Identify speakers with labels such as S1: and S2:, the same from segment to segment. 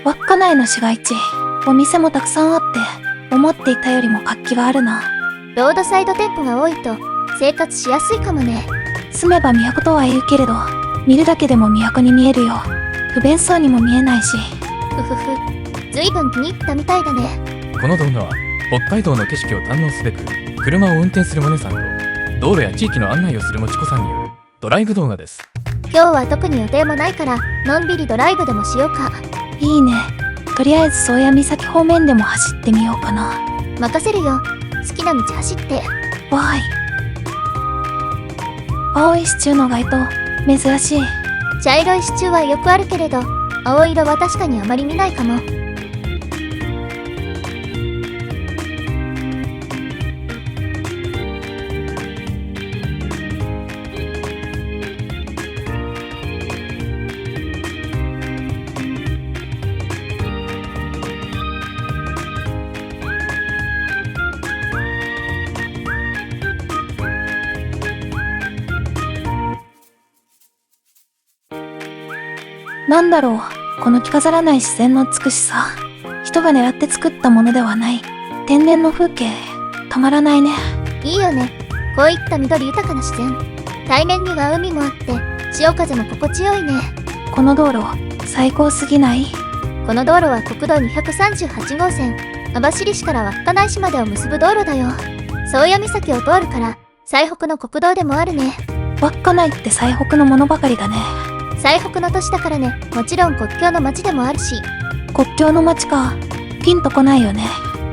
S1: 稚内の市街地、お店もたくさんあって、思っていたよりも活気があるな。
S2: ロードサイド店舗が多いと生活しやすいかもね。
S1: 住めば都とは言うけれど、見るだけでも都に見えるよ。不便そうにも見えないし。
S2: ふふふ、ずいぶん気に入ったみたいだね。
S3: この動画は北海道の景色を堪能すべく車を運転するモネさんと道路や地域の案内をするもちこさんによるドライブ動画です。
S2: 今日は特に予定もないからのんびりドライブでもしようか。
S1: いいね。とりあえず宗谷岬方面でも走ってみようかな。
S2: 任せるよ。好きな道走って。
S1: わーい。青い支柱の街灯、珍しい。
S2: 茶色い支柱はよくあるけれど、青色は確かにあまり見ないかも。
S1: なんだろう、この着飾らない自然の美しさ。人が狙って作ったものではない。天然の風景、たまらないね。
S2: いいよね。こういった緑豊かな自然。対面には海もあって、潮風も心地よいね。
S1: この道路、最高すぎない？
S2: この道路は国道238号線、網走市から稚内市までを結ぶ道路だよ。宗谷岬を通るから、最北の国道でもあるね。
S1: 稚内って最北のものばかりだね。
S2: 最北の都市だからね。もちろん国境の町でもあるし。
S1: 国境の町か。ピンとこないよね。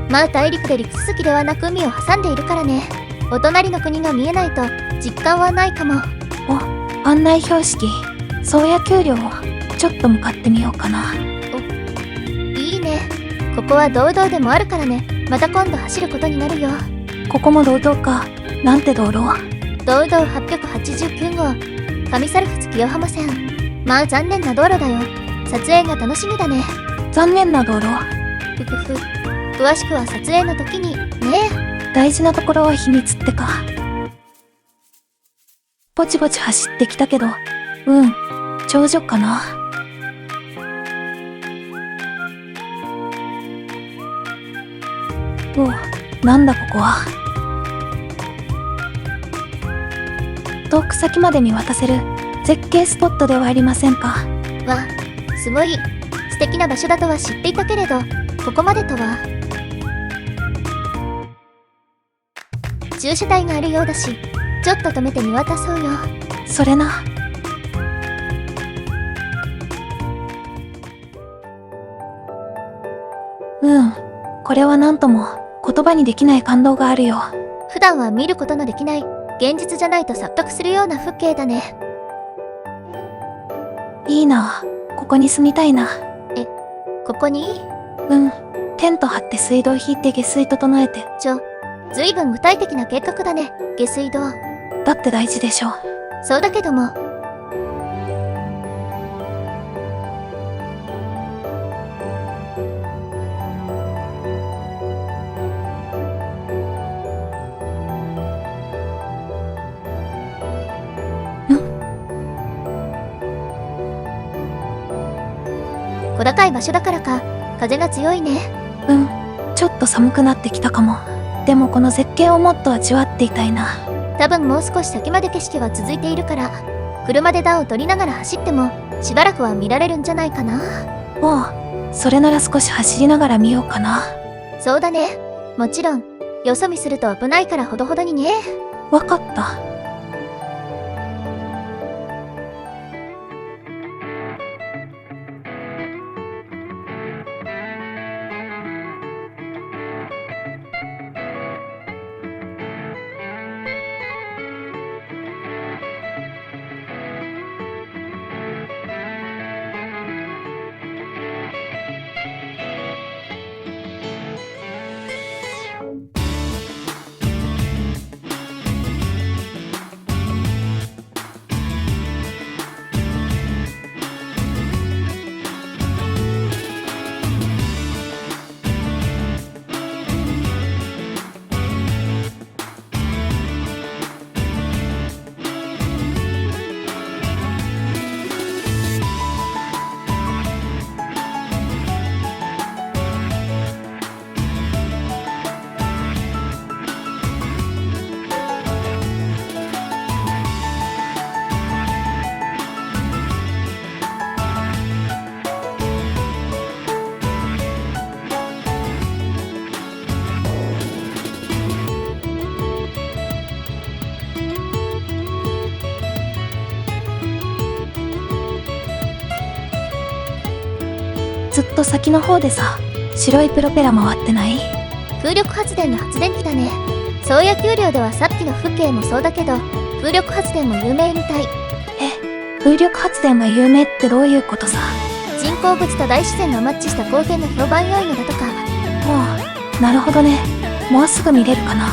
S2: まあ大陸で陸続きではなく海を挟んでいるからね。お隣の国が見えないと実感はないかも。
S1: お、案内標識、宗谷丘陵、ちょっと向かってみようかな。
S2: いいね。ここは道道でもあるからね。また今度走ることになるよ。
S1: ここも道道か。なんて道路？
S2: 道道889号、上猿払清浜線。まあ残念な道路だよ。撮影が楽しみだね。
S1: 残念な道路？
S2: ふふふ。詳しくは撮影の時にね。
S1: 大事なところは秘密ってか。ぼちぼち走ってきたけど、頂上かな。お、なんだここは。遠く先まで見渡せる絶景スポットではありませんか。
S2: わ、すごい素敵な場所だとは知っていたけれど、ここまでとは。駐車帯があるようだし、ちょっと止めて見渡そうよ。
S1: それな。これはなんとも言葉にできない感動があるよ。
S2: 普段は見ることのできない、現実じゃないと錯覚するような風景だね。
S1: いいな。ここに住みたいな。
S2: ここに？
S1: テント張って水道引いて下水整えて。
S2: ずいぶん具体的な計画だね。下水道。
S1: だって大事でしょ。
S2: そうだけども。小高い場所だからか、風が強いね。
S1: ちょっと寒くなってきたかも。でもこの絶景をもっと味わっていたいな。
S2: 多分もう少し先まで景色は続いているから、車で暖を取りながら走ってもしばらくは見られるんじゃないかな。
S1: それなら少し走りながら見ようかな。
S2: そうだね。もちろんよそ見すると危ないからほどほどにね。
S1: わかった。ずっと先の方でさ、白いプロペラ回ってない？
S2: 風力発電の発電機だね。宗谷丘陵ではさっきの風景もそうだけど、風力発電も有名みたい。
S1: 風力発電が有名ってどういうことさ？
S2: 人工物と大自然がマッチした光景が評判良いのだとか。
S1: おう、なるほどね。もうすぐ見れるかな。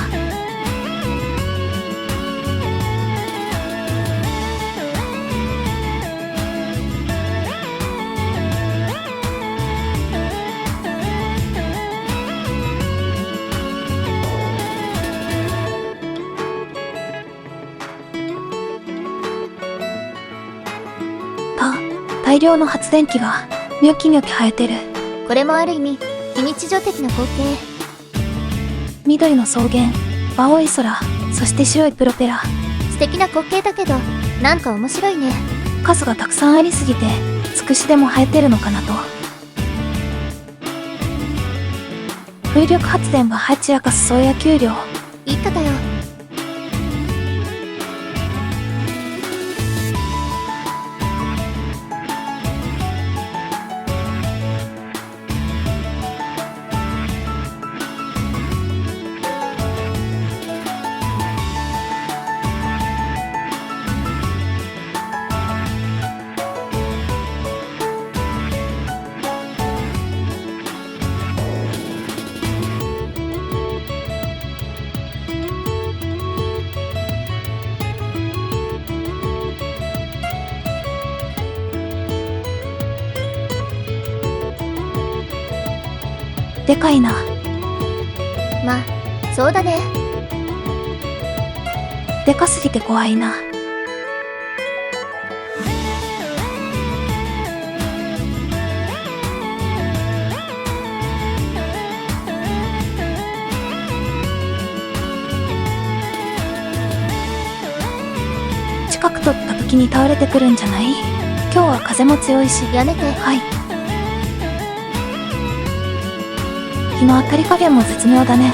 S1: 大量の発電機がニョキニョキ生えてる。
S2: これもある意味非日常的な光景。
S1: 緑の草原、青い空、そして白いプロペラ。
S2: 素敵な光景だけど、なんか面白いね。
S1: 数がたくさんありすぎてつくしでも生えてるのかなと。風力発電がはちらかす宗谷丘陵。
S2: 言っただよ。
S1: でかいな。
S2: まあ、そうだね。
S1: でかすぎて怖いな。近く取った時に倒れてくるんじゃない？今日は風も強いし。
S2: やめて。
S1: はい。日の当たり加減も絶妙だね。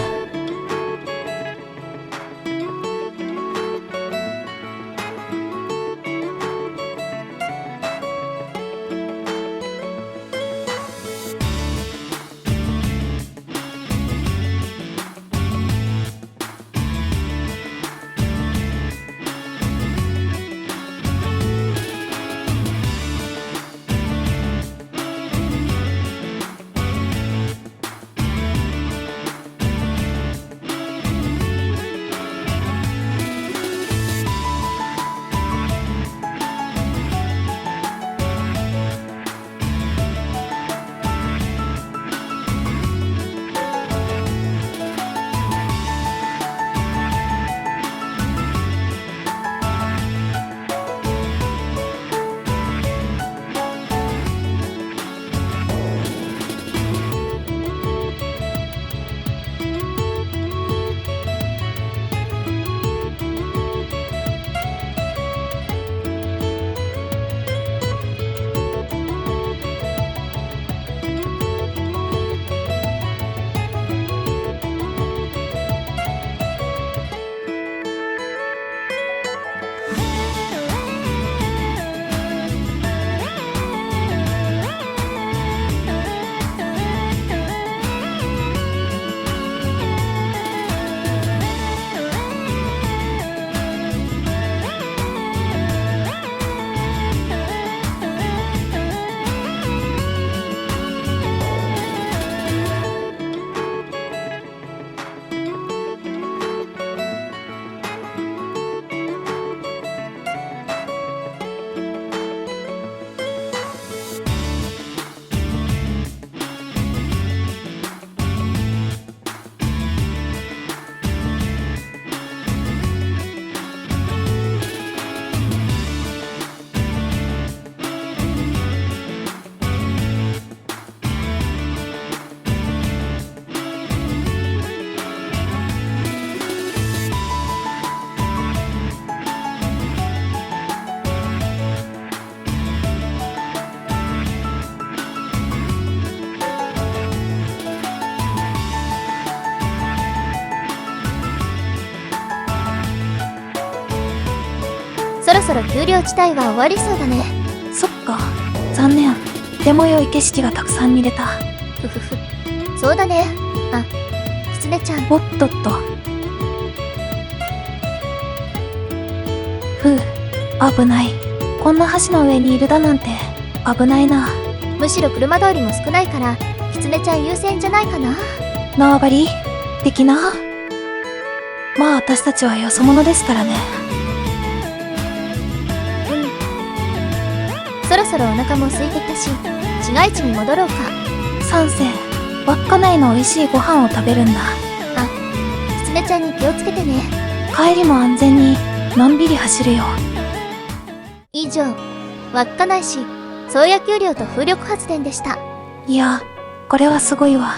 S2: そろそろ丘陵地帯は終わりそうだね。
S1: そっか、残念。ても良い景色がたくさん見れた。
S2: ふふふ。そうだね。あ、キツネちゃん。
S1: おっとっと。ふう、危ない。こんな橋の上にいるだなんて、危ないな。
S2: むしろ車通りも少ないから、キツネちゃん優先じゃないかな。
S1: 縄張り的な。まあ私たちはよそ者ですからね。
S2: そろそろお腹も空いてきたし、市街地に戻ろうか。
S1: 賛成。稚内の美味しいご飯を食べるんだ。
S2: キツネちゃんに気をつけてね。
S1: 帰りも安全に、のんびり走るよ。
S2: 以上、稚内市、宗谷丘陵と風力発電でした。
S1: いや、これはすごいわ。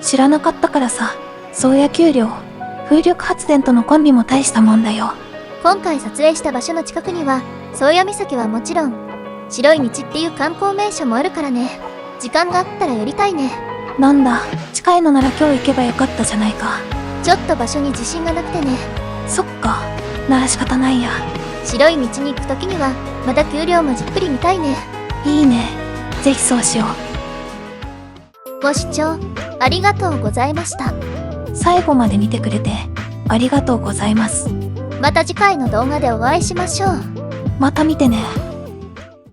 S1: 知らなかったからさ。宗谷丘陵、風力発電とのコンビも大したもんだよ。
S2: 今回撮影した場所の近くには、宗谷岬はもちろん、白い道っていう観光名所もあるからね。時間があったら寄りたいね。
S1: なんだ、近いのなら今日行けばよかったじゃないか。
S2: ちょっと場所に自信がなくてね。
S1: そっか、なら仕方ないや。
S2: 白い道に行くときには、また丘陵もじっくり見たいね。
S1: いいね。ぜひそうしよう。
S2: ご視聴、ありがとうございました。
S1: 最後まで見てくれて、ありがとうございます。
S2: また次回の動画でお会いしましょう。
S1: また見てね。